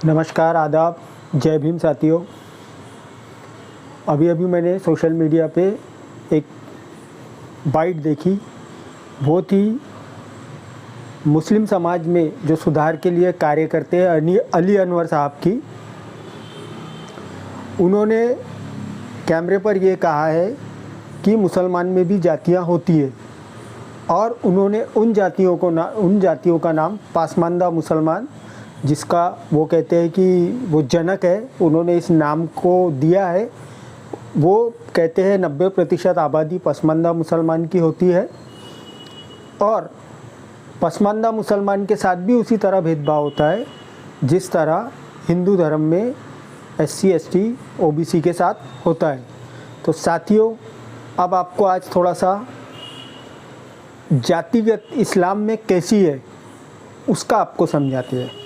नमस्कार, आदाब, जय भीम साथियों। अभी मैंने सोशल मीडिया पे एक बाइट देखी। वो थी मुस्लिम समाज में जो सुधार के लिए कार्य करते हैं अली अनवर साहब की। उन्होंने कैमरे पर ये कहा है कि मुसलमान में भी जातियां होती है और उन्होंने उन जातियों का नाम पासमानदा मुसलमान, जिसका वो कहते हैं कि वो जनक है, उन्होंने इस नाम को दिया है। वो कहते हैं 90% आबादी पसमानदा मुसलमान की होती है और पसमानदा मुसलमान के साथ भी उसी तरह भेदभाव होता है जिस तरह हिंदू धर्म में SC ST OBC के साथ होता है। तो साथियों, अब आपको आज थोड़ा सा जातिगत इस्लाम में कैसी है उसका आपको समझाते हैं।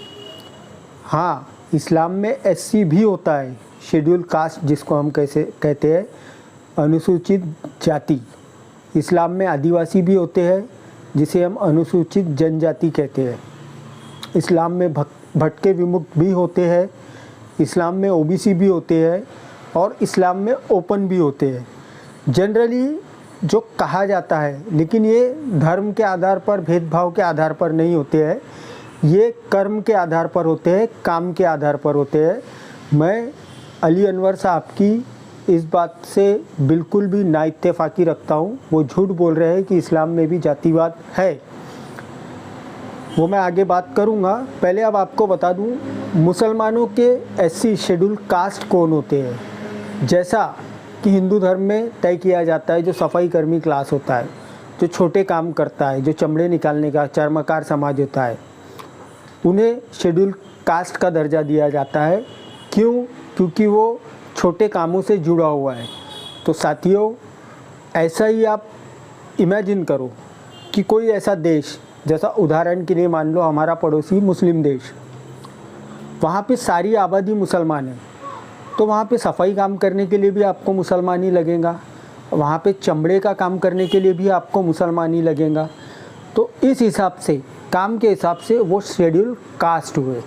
हाँ, इस्लाम में SC भी होता है, शेड्यूल कास्ट जिसको हम कैसे कहते हैं, अनुसूचित जाति। इस्लाम में आदिवासी भी होते हैं जिसे हम अनुसूचित जनजाति कहते हैं। इस्लाम में भटके विमुक्त भी होते हैं, इस्लाम में OBC भी होते हैं और इस्लाम में ओपन भी होते हैं। जनरली जो कहा जाता है, लेकिन ये धर्म के आधार पर, भेदभाव के आधार पर नहीं होते हैं, ये कर्म के आधार पर होते हैं, काम के आधार पर होते हैं। मैं अली अनवर साहब की इस बात से बिल्कुल भी नाइत्तेफाकी रखता हूँ। वो झूठ बोल रहे हैं कि इस्लाम में भी जातिवाद है, वो मैं आगे बात करूँगा। पहले अब आपको बता दूँ मुसलमानों के SC शेड्यूल कास्ट कौन होते हैं। जैसा कि हिंदू धर्म में तय किया जाता है, जो सफाई कर्मी क्लास होता है, जो छोटे काम करता है, जो चमड़े निकालने का चर्मकार समाज होता है, उन्हें शेड्यूल कास्ट का दर्जा दिया जाता है। क्यों? क्योंकि वो छोटे कामों से जुड़ा हुआ है। तो साथियों, ऐसा ही आप इमेजिन करो कि कोई ऐसा देश, जैसा उदाहरण के लिए मान लो हमारा पड़ोसी मुस्लिम देश, वहाँ पे सारी आबादी मुसलमान है, तो वहाँ पे सफाई काम करने के लिए भी आपको मुसलमान ही लगेगा, वहाँ पे चमड़े का काम करने के लिए भी आपको मुसलमान ही लगेगा। तो इस हिसाब से, काम के हिसाब से वो शेड्यूल कास्ट हुए।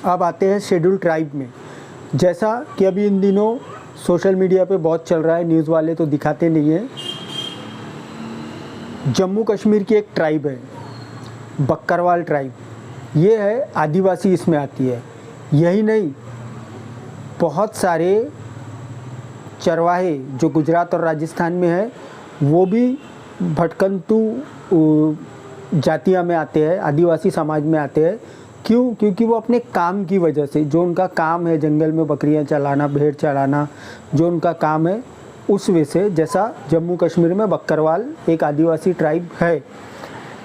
अब आते हैं शेड्यूल ट्राइब में। जैसा कि अभी इन दिनों सोशल मीडिया पे बहुत चल रहा है, न्यूज़ वाले तो दिखाते नहीं हैं, जम्मू कश्मीर की एक ट्राइब है, बकरवाल ट्राइब। ये है आदिवासी, इसमें आती है। यही नहीं, बहुत सारे चरवाहे जो गुजरात और राजस्थान में है, वो भी भटकंतु जातियाँ में आते हैं, आदिवासी समाज में आते हैं। क्यों? क्योंकि वो अपने काम की वजह से, जो उनका काम है जंगल में बकरियां चलाना, भेड़ चलाना, जो उनका काम है, उस वजह से, जैसा जम्मू कश्मीर में बकरवाल एक आदिवासी ट्राइब है।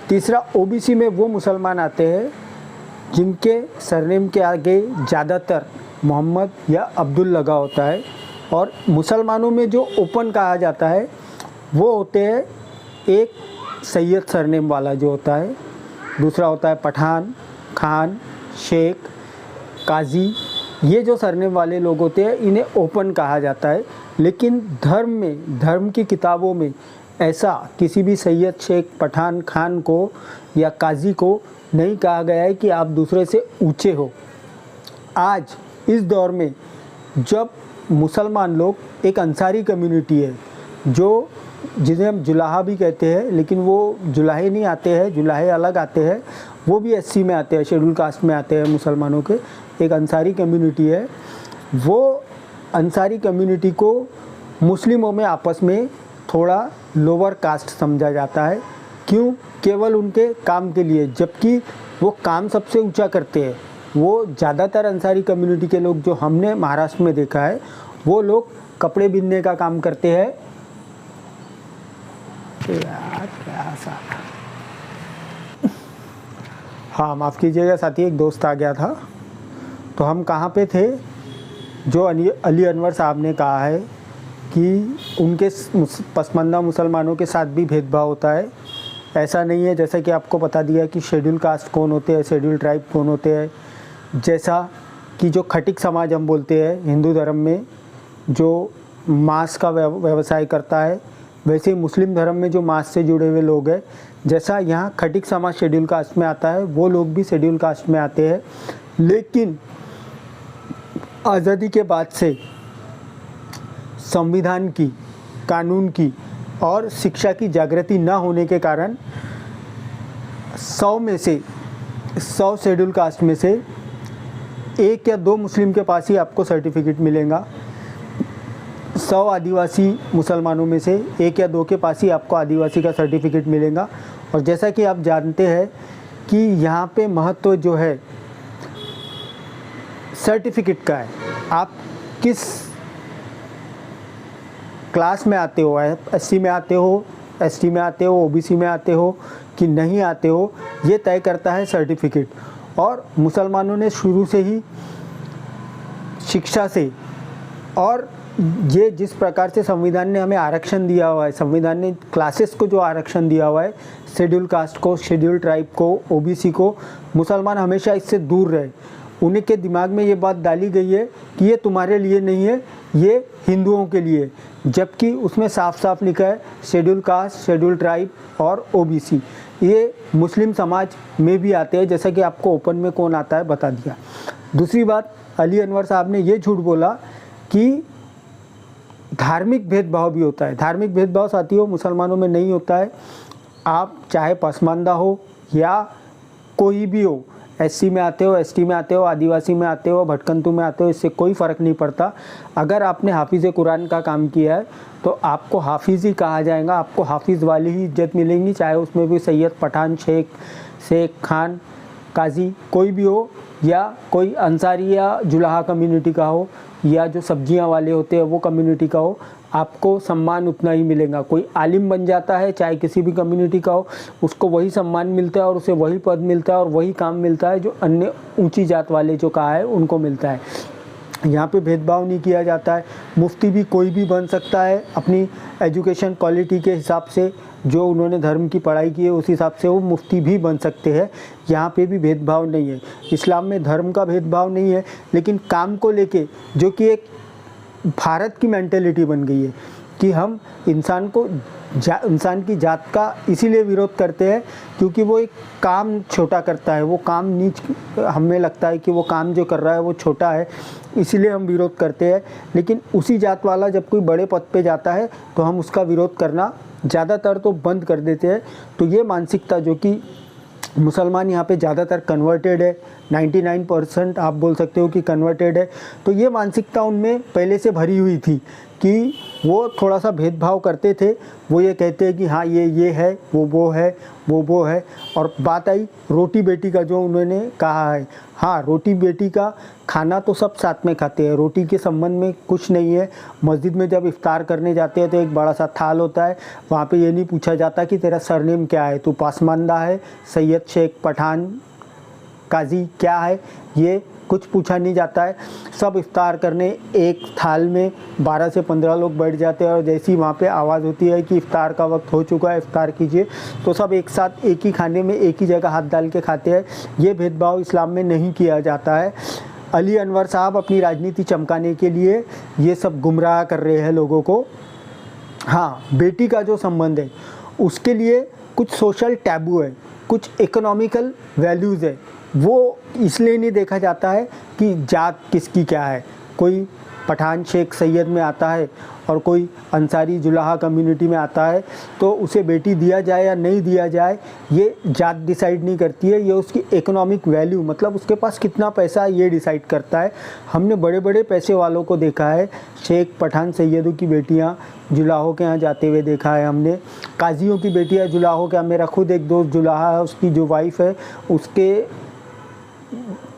तीसरा, OBC में वो मुसलमान आते हैं जिनके सरनेम के आगे ज़्यादातर मोहम्मद या अब्दुल लगा होता है। और मुसलमानों में जो ओपन कहा जाता है वो होते हैं, एक सैयद सरनेम वाला जो होता है, दूसरा होता है पठान, खान, शेख, काजी। ये जो सरनेम वाले लोग होते हैं इन्हें ओपन कहा जाता है। लेकिन धर्म में, धर्म की किताबों में ऐसा किसी भी सैयद, शेख, पठान, खान को या काजी को नहीं कहा गया है कि आप दूसरे से ऊंचे हो। आज इस दौर में जब मुसलमान लोग, एक अंसारी कम्युनिटी है जो, जिन्हें हम जुलाहा भी कहते हैं, लेकिन वो जुलाहे नहीं आते हैं, जुलाहे अलग आते हैं, वो भी SC में आते हैं, शेड्यूल कास्ट में आते हैं मुसलमानों के। एक अंसारी कम्युनिटी है, वो अंसारी कम्युनिटी को मुस्लिमों में आपस में थोड़ा लोअर कास्ट समझा जाता है। क्यों? केवल उनके काम के लिए, जबकि वो काम सबसे ऊंचा करते हैं। वो ज़्यादातर अंसारी कम्युनिटी के लोग जो हमने महाराष्ट्र में देखा है, वो लोग कपड़े बिनने का काम करते हैं। यार क्या सा, हाँ माफ़ कीजिएगा साथी, एक दोस्त आ गया था। तो हम कहाँ पे थे? जो अली अनवर साहब ने कहा है कि उनके पसमानदा मुसलमानों के साथ भी भेदभाव होता है। ऐसा नहीं है, जैसा कि आपको बता दिया कि शेड्यूल कास्ट कौन होते हैं, शेड्यूल ट्राइब कौन होते हैं। जैसा कि जो खटिक समाज हम बोलते हैं हिंदू धर्म में, जो मांस का व्यवसाय करता है, वैसे मुस्लिम धर्म में जो मांस से जुड़े हुए लोग हैं, जैसा यहाँ खटिक समाज शेड्यूल कास्ट में आता है, वो लोग भी शेड्यूल कास्ट में आते हैं। लेकिन आज़ादी के बाद से संविधान की, कानून की और शिक्षा की जागृति न होने के कारण 100 में से 100 शेड्यूल कास्ट में से 1 या 2 मुस्लिम के पास ही आपको सर्टिफिकेट मिलेगा। 100 आदिवासी मुसलमानों में से 1 या 2 के पास ही आपको आदिवासी का सर्टिफिकेट मिलेगा। और जैसा कि आप जानते हैं कि यहाँ पे महत्व जो है सर्टिफिकेट का है। आप किस क्लास में आते हो, एससी में आते हो, एसटी में आते हो, ओबीसी में आते हो कि नहीं आते हो, ये तय करता है सर्टिफिकेट। और मुसलमानों ने शुरू से ही शिक्षा से और ये जिस प्रकार से संविधान ने हमें आरक्षण दिया हुआ है, संविधान ने क्लासेस को जो आरक्षण दिया हुआ है, शेड्यूल कास्ट को, शेड्यूल ट्राइब को, ओबीसी को, मुसलमान हमेशा इससे दूर रहे। उन्हीं के दिमाग में ये बात डाली गई है कि ये तुम्हारे लिए नहीं है, ये हिंदुओं के लिए, जबकि उसमें साफ साफ लिखा है शेड्यूल कास्ट, शेड्यूल ट्राइब और ओबीसी। ये मुस्लिम समाज में भी आते हैं, जैसा कि आपको ओपन में कौन आता है बता दिया। दूसरी बात, अली अनवर साहब ने ये झूठ बोला कि धार्मिक भेदभाव भी होता है। धार्मिक भेदभाव साथियों मुसलमानों में नहीं होता है। आप चाहे पसमानदा हो या कोई भी हो, एससी में आते हो, एसटी में आते हो, आदिवासी में आते हो, भटकंतु में आते हो, इससे कोई फ़र्क नहीं पड़ता। अगर आपने हाफिज़ कुरान का काम किया है तो आपको हाफिज़ ही कहा जाएगा, आपको हाफिज़ वाली ही इज्जत मिलेगी, चाहे उसमें भी सैयद, पठान, शेख, खान, काजी कोई भी हो, या कोई अंसारी या जुलाहा कम्युनिटी का हो, या जो सब्जियां वाले होते हैं वो कम्युनिटी का हो, आपको सम्मान उतना ही मिलेगा। कोई आलिम बन जाता है, चाहे किसी भी कम्युनिटी का हो, उसको वही सम्मान मिलता है और उसे वही पद मिलता है और वही काम मिलता है जो अन्य ऊंची जात वाले जो कहा है उनको मिलता है। यहाँ पे भेदभाव नहीं किया जाता है। मुफ्ती भी कोई भी बन सकता है अपनी एजुकेशन क्वालिटी के हिसाब से, जो उन्होंने धर्म की पढ़ाई की है उस हिसाब से वो मुफ्ती भी बन सकते हैं। यहाँ पे भी भेदभाव नहीं है। इस्लाम में धर्म का भेदभाव नहीं है, लेकिन काम को लेके जो कि एक भारत की मेंटेलिटी बन गई है कि हम इंसान की जात का इसीलिए विरोध करते हैं क्योंकि वो एक काम छोटा करता है, वो काम नीच, हमें लगता है कि वो काम जो कर रहा है वो छोटा है, इसीलिए हम विरोध करते हैं। लेकिन उसी जात वाला जब कोई बड़े पद पे जाता है तो हम उसका विरोध करना ज़्यादातर तो बंद कर देते हैं। तो ये मानसिकता जो कि मुसलमान यहाँ पे ज़्यादातर कन्वर्टेड है, 99% आप बोल सकते हो कि कन्वर्टेड है, तो ये मानसिकता उनमें पहले से भरी हुई थी कि वो थोड़ा सा भेदभाव करते थे। वो ये कहते हैं कि हाँ ये है, वो है, वो है। और बात आई रोटी बेटी का, जो उन्होंने कहा है, हाँ रोटी बेटी का खाना तो सब साथ में खाते हैं, रोटी के संबंध में कुछ नहीं है। मस्जिद में जब इफ्तार करने जाते हैं तो एक बड़ा सा थाल होता है, वहाँ पे ये नहीं पूछा जाता कि तेरा सरनेम क्या है, तू पासमानदा है, सैयद, शेख, पठान, काजी क्या है, ये कुछ पूछा नहीं जाता है। सब इफ्तार करने एक थाल में 12 से 15 लोग बैठ जाते हैं और जैसी वहाँ पे आवाज़ होती है कि इफ्तार का वक्त हो चुका है, इफ्तार कीजिए, तो सब एक साथ एक ही खाने में एक ही जगह हाथ डाल के खाते हैं। ये भेदभाव इस्लाम में नहीं किया जाता है। अली अनवर साहब अपनी राजनीति चमकाने के लिए ये सब गुमराह कर रहे हैं लोगों को। हाँ, बेटी का जो संबंध है उसके लिए कुछ सोशल टैबू है, कुछ इकोनॉमिकल वैल्यूज़ है, वो इसलिए नहीं देखा जाता है कि जात किसकी क्या है। कोई पठान, शेख, सैयद में आता है और कोई अंसारी, जुलाहा कम्युनिटी में आता है, तो उसे बेटी दिया जाए या नहीं दिया जाए ये जात डिसाइड नहीं करती है, ये उसकी इकोनॉमिक वैल्यू, मतलब उसके पास कितना पैसा है ये डिसाइड करता है। हमने बड़े बड़े पैसे वालों को देखा है, शेख, पठान, सैयदों की बेटियाँ जुलाहों के यहाँ जाते हुए देखा है हमने। काजियों की बेटियाँ जुलाहों के यहाँ, मेरा खुद एक दोस्त जुलाहा है, उसकी जो वाइफ है उसके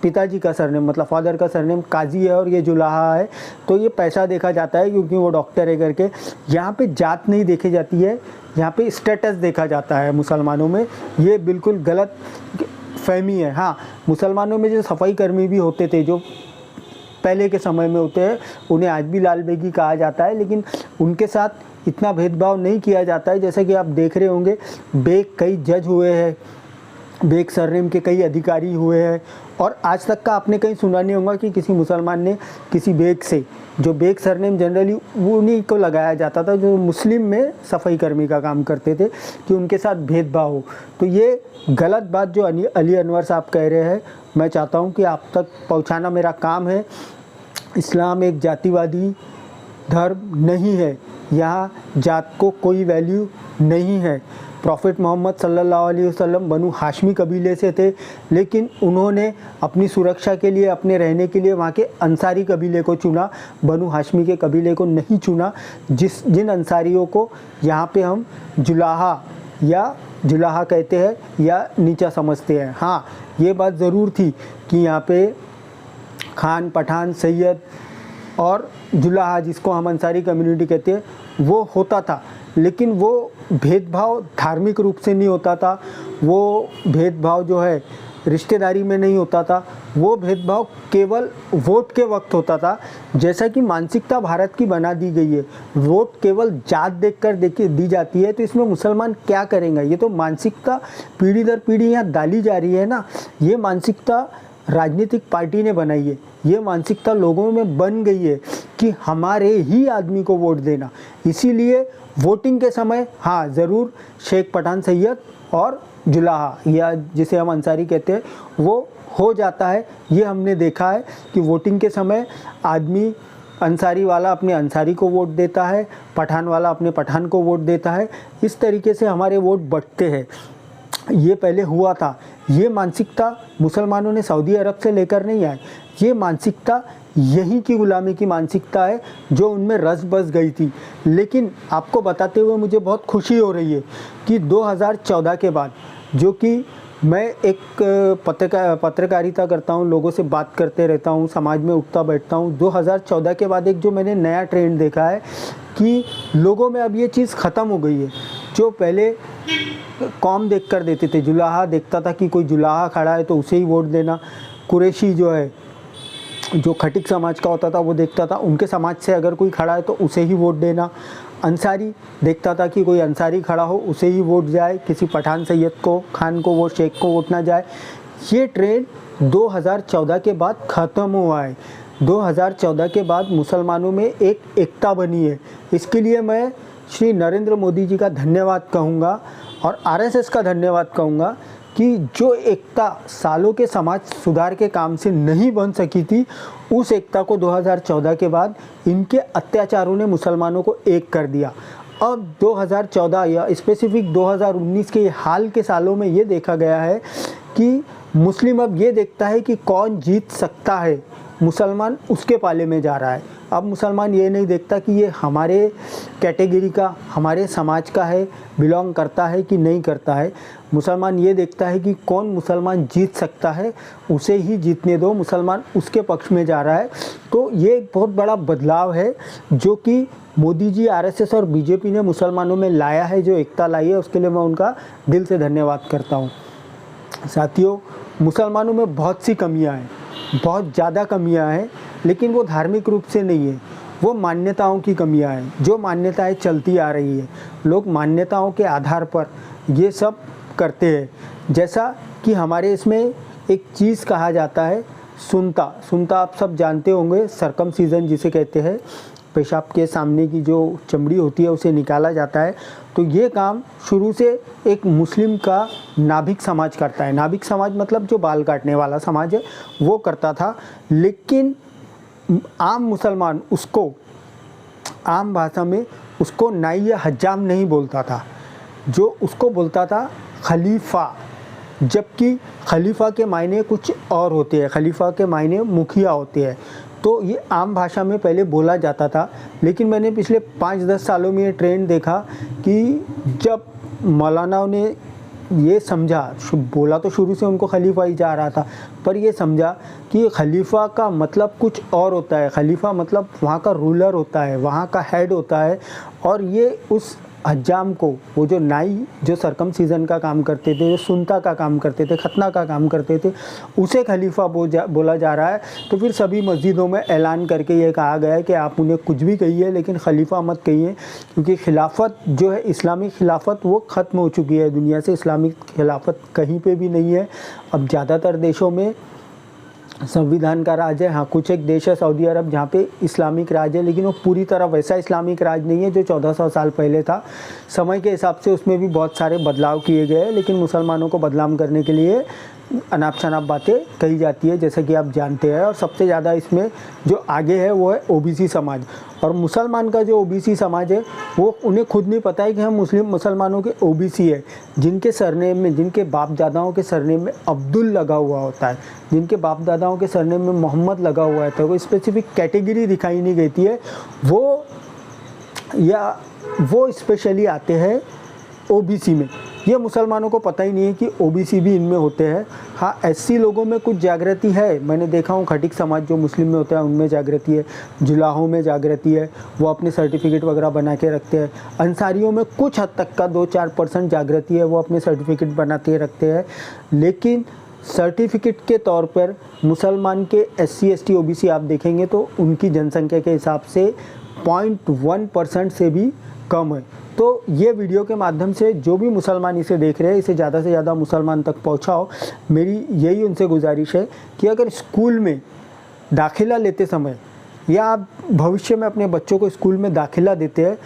पिताजी का सरनेम, मतलब फादर का सरनेम काजी है और ये जुलाहा है, तो ये पैसा देखा जाता है क्योंकि वो डॉक्टर है करके। यहाँ पे जात नहीं देखी जाती है, यहाँ पे स्टेटस देखा जाता है मुसलमानों में। ये बिल्कुल गलत फहमी है। हाँ, मुसलमानों में जो सफाई कर्मी भी होते थे, जो पहले के समय में होते हैं, उन्हें आज भी लाल बेगी कहा जाता है, लेकिन उनके साथ इतना भेदभाव नहीं किया जाता है। जैसे कि आप देख रहे होंगे, बेग कई जज हुए हैं, बेग सरनेम के कई अधिकारी हुए हैं, और आज तक का आपने कहीं सुना नहीं होगा कि किसी मुसलमान ने किसी बेग से, जो बेग सरनेम जनरली उन्हीं को लगाया जाता था जो मुस्लिम में सफाई कर्मी का काम करते थे, कि उनके साथ भेदभाव हो। तो ये गलत बात जो अली अनवर साहब कह रहे हैं, मैं चाहता हूँ कि आप तक पहुँचाना मेरा काम है। इस्लाम एक जातिवादी धर्म नहीं है, यहाँ जात को कोई वैल्यू नहीं है। प्रॉफिट मोहम्मद सल्लल्लाहु अलैहि वसल्लम बनु हाशमी कबीले से थे, लेकिन उन्होंने अपनी सुरक्षा के लिए, अपने रहने के लिए वहाँ के अंसारी कबीले को चुना, बनु हाशमी के कबीले को नहीं चुना। जिन अंसारियों को यहाँ पे हम जुलाहा कहते हैं या नीचा समझते हैं। हाँ, ये बात ज़रूर थी कि यहाँ पे खान, पठान, सैयद और जुलाहा, जिसको हम अंसारी कम्युनिटी कहते हैं, वो होता था, लेकिन वो भेदभाव धार्मिक रूप से नहीं होता था, वो भेदभाव जो है रिश्तेदारी में नहीं होता था, वो भेदभाव केवल वोट के वक्त होता था। जैसा कि मानसिकता भारत की बना दी गई है, वोट केवल जात देखकर दी जाती है, तो इसमें मुसलमान क्या करेंगे? ये तो मानसिकता पीढ़ी दर पीढ़ी यहाँ डाली जा रही है ना। ये मानसिकता राजनीतिक पार्टी ने बनाई है, ये मानसिकता लोगों में बन गई है कि हमारे ही आदमी को वोट देना। इसीलिए वोटिंग के समय हाँ ज़रूर शेख, पठान, सैयद और जुलाहा या जिसे हम अंसारी कहते हैं वो हो जाता है। ये हमने देखा है कि वोटिंग के समय आदमी, अंसारी वाला अपने अंसारी को वोट देता है, पठान वाला अपने पठान को वोट देता है। इस तरीके से हमारे वोट बंटते हैं। ये पहले हुआ था। ये मानसिकता मुसलमानों ने सऊदी अरब से लेकर नहीं आए, ये मानसिकता यहीं की गुलामी की मानसिकता है जो उनमें रस बस गई थी। लेकिन आपको बताते हुए मुझे बहुत खुशी हो रही है कि 2014 के बाद, जो कि मैं एक पत्रकारिता करता हूँ, लोगों से बात करते रहता हूँ, समाज में उठता बैठता हूँ। 2014 के बाद एक जो मैंने नया ट्रेंड देखा है कि लोगों में अब ये चीज़ ख़त्म हो गई है। जो पहले कौम देख कर देते थे, जुलाहा देखता था कि कोई जुलाहा खड़ा है तो उसे ही वोट देना, कुरैशी जो है, जो खटिक समाज का होता था वो देखता था उनके समाज से अगर कोई खड़ा है तो उसे ही वोट देना, अंसारी देखता था कि कोई अंसारी खड़ा हो उसे ही वोट जाए, किसी पठान, सैयद को, खान को, वो शेख को वोट ना जाए। ये ट्रेंड 2014 के बाद ख़त्म हुआ है। 2014 के बाद मुसलमानों में एक एकता बनी है। इसके लिए मैं श्री नरेंद्र मोदी जी का धन्यवाद कहूँगा और आरएसएस का धन्यवाद कहूँगा कि जो एकता सालों के समाज सुधार के काम से नहीं बन सकी थी, उस एकता को 2014 के बाद इनके अत्याचारों ने मुसलमानों को एक कर दिया। अब 2014 या स्पेसिफिक 2019 के हाल के सालों में ये देखा गया है कि मुस्लिम अब ये देखता है कि कौन जीत सकता है, मुसलमान उसके पाले में जा रहा है। अब मुसलमान ये नहीं देखता कि ये हमारे कैटेगरी का, हमारे समाज का है, बिलोंग करता है कि नहीं करता है। मुसलमान ये देखता है कि कौन मुसलमान जीत सकता है, उसे ही जीतने दो, मुसलमान उसके पक्ष में जा रहा है। तो ये एक बहुत बड़ा बदलाव है जो कि मोदी जी, आरएसएस और बीजेपी ने मुसलमानों में लाया है, जो एकता लाई है, उसके लिए मैं उनका दिल से धन्यवाद करता हूँ। साथियों, मुसलमानों में बहुत सी कमियाँ हैं, बहुत ज़्यादा कमियाँ हैं, लेकिन वो धार्मिक रूप से नहीं है, वो मान्यताओं की कमियाँ हैं। जो मान्यताएं चलती आ रही है, लोग मान्यताओं के आधार पर ये सब करते हैं। जैसा कि हमारे इसमें एक चीज़ कहा जाता है सुनता आप सब जानते होंगे, सर्कमसीजन जिसे कहते हैं, पेशाब के सामने की जो चमड़ी होती है उसे निकाला जाता है। तो ये काम शुरू से एक मुस्लिम का नाभिक समाज करता है। नाभिक समाज मतलब जो बाल काटने वाला समाज है वो करता था, लेकिन आम मुसलमान उसको, आम भाषा में उसको नाई या हज्जाम नहीं बोलता था, जो उसको बोलता था खलीफा। जबकि खलीफा के मायने कुछ और होते हैं, खलीफा के मायने मुखिया होते हैं। तो ये आम भाषा में पहले बोला जाता था, लेकिन मैंने पिछले 5-10 सालों में ये ट्रेंड देखा कि जब मौलानाओं ने ये समझा, बोला तो शुरू से उनको खलीफा ही जा रहा था, पर ये समझा कि खलीफा का मतलब कुछ और होता है। खलीफा मतलब वहाँ का रूलर होता है, वहाँ का हेड होता है, और ये उस हज्जाम को, वो जो नाई जो सर्कमसीजन का काम करते थे, जो सुनता का काम करते थे, खतना का काम करते थे, उसे खलीफा बोला जा रहा है। तो फिर सभी मस्जिदों में ऐलान करके ये कहा गया है कि आप उन्हें कुछ भी कहिए लेकिन खलीफा मत कहिए, क्योंकि खिलाफत जो है, इस्लामिक खिलाफत, वो ख़त्म हो चुकी है दुनिया से। इस्लामिक खिलाफत कहीं पे भी नहीं है। अब ज़्यादातर देशों में संविधान का राज है। हाँ, कुछ एक देश है सऊदी अरब जहाँ पे इस्लामिक राज है, लेकिन वो पूरी तरह वैसा इस्लामिक राज नहीं है जो 1400 साल पहले था। समय के हिसाब से उसमें भी बहुत सारे बदलाव किए गए हैं, लेकिन मुसलमानों को बदनाम करने के लिए अनाप शनाप बातें कही जाती है, जैसा कि आप जानते हैं। और सबसे ज़्यादा इसमें जो आगे है वो है ओबीसी समाज। और मुसलमान का जो ओबीसी समाज है वो उन्हें खुद नहीं पता है कि हम मुसलमानों के ओबीसी है, जिनके सरनेम में, जिनके बाप दादाओं के सरनेम में अब्दुल लगा हुआ होता है, जिनके बाप दादाओं के सरनेम में मोहम्मद लगा हुआ है, तो वो स्पेसिफिक कैटेगरी दिखाई नहीं देती है। वो स्पेशली आते हैं ओबीसी में। ये मुसलमानों को पता ही नहीं है कि ओबीसी भी इनमें होते हैं। हाँ, एससी लोगों में कुछ जागृति है, मैंने देखा हूँ। खटिक समाज जो मुस्लिम में होता है उनमें जागृति है, जुलाहों में जागृति है, वो अपने सर्टिफिकेट वगैरह बना के रखते हैं। अंसारियों में कुछ हद तक का 2-4% जागृति है, वो अपने सर्टिफिकेट बनाते रखते हैं। लेकिन सर्टिफिकेट के तौर पर मुसलमान के एससी एसटी ओबीसी आप देखेंगे तो उनकी जनसंख्या के हिसाब से 0.1% से भी कम है। तो ये वीडियो के माध्यम से जो भी मुसलमान इसे देख रहे हैं, इसे ज़्यादा से ज़्यादा मुसलमान तक पहुंचाओ। मेरी यही उनसे गुजारिश है कि अगर स्कूल में दाखिला लेते समय या आप भविष्य में अपने बच्चों को स्कूल में दाखिला देते हैं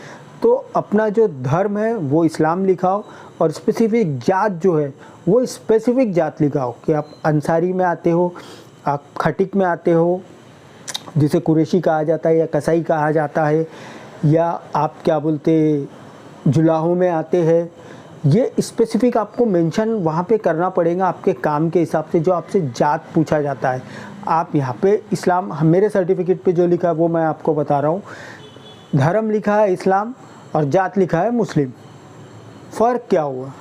तो अपना जो धर्म है वो इस्लाम लिखाओ, और स्पेसिफिक जात जो है वो स्पेसिफिक जात लिखाओ कि आप अंसारी में आते हो, आप खटिक में आते हो जिसे कुरैशी कहा जाता है या कसाई कहा जाता है, या आप क्या बोलते जुलाहों में आते हैं। ये स्पेसिफिक आपको मेंशन वहाँ पे करना पड़ेगा आपके काम के हिसाब से, जो आपसे जात पूछा जाता है। आप यहाँ पे इस्लाम, मेरे सर्टिफिकेट पे जो लिखा है वो मैं आपको बता रहा हूँ। धर्म लिखा है इस्लाम और जात लिखा है मुस्लिम। फ़र्क क्या हुआ?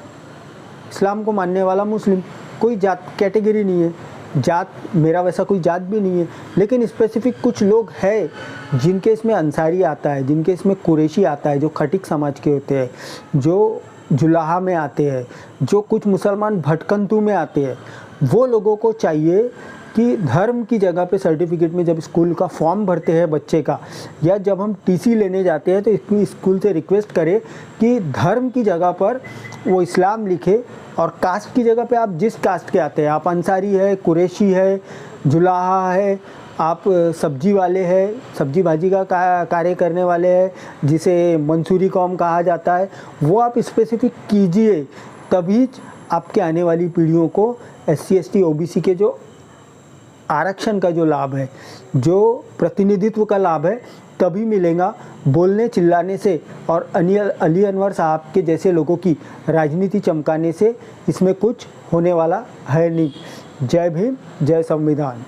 इस्लाम को मानने वाला मुस्लिम, कोई जात कैटेगरी नहीं है। जात, मेरा वैसा कोई जात भी नहीं है, लेकिन स्पेसिफिक कुछ लोग हैं जिनके इसमें अंसारी आता है, जिनके इसमें कुरैशी आता है, जो खटिक समाज के होते हैं, जो जुलाहा में आते हैं, जो कुछ मुसलमान भटकंतु में आते हैं। वो लोगों को चाहिए कि धर्म की जगह पे सर्टिफिकेट में जब स्कूल का फॉर्म भरते हैं बच्चे का, या जब हम टीसी लेने जाते हैं, तो इसकी स्कूल से रिक्वेस्ट करें कि धर्म की जगह पर वो इस्लाम लिखे, और कास्ट की जगह पे आप जिस कास्ट के आते हैं, आप अंसारी है, कुरैशी है, जुलाहा है, आप सब्जी वाले हैं, सब्जी भाजी का कार्य करने वाले हैं, जिसे मंसूरी कौम कहा जाता है, वो आप स्पेसिफिक कीजिए। तभी आपके आने वाली पीढ़ियों को एससी एसटी ओबीसी के जो आरक्षण का जो लाभ है, जो प्रतिनिधित्व का लाभ है, तभी मिलेगा। बोलने चिल्लाने से और अली अनवर साहब के जैसे लोगों की राजनीति चमकाने से इसमें कुछ होने वाला है नहीं। जय भीम, जय संविधान।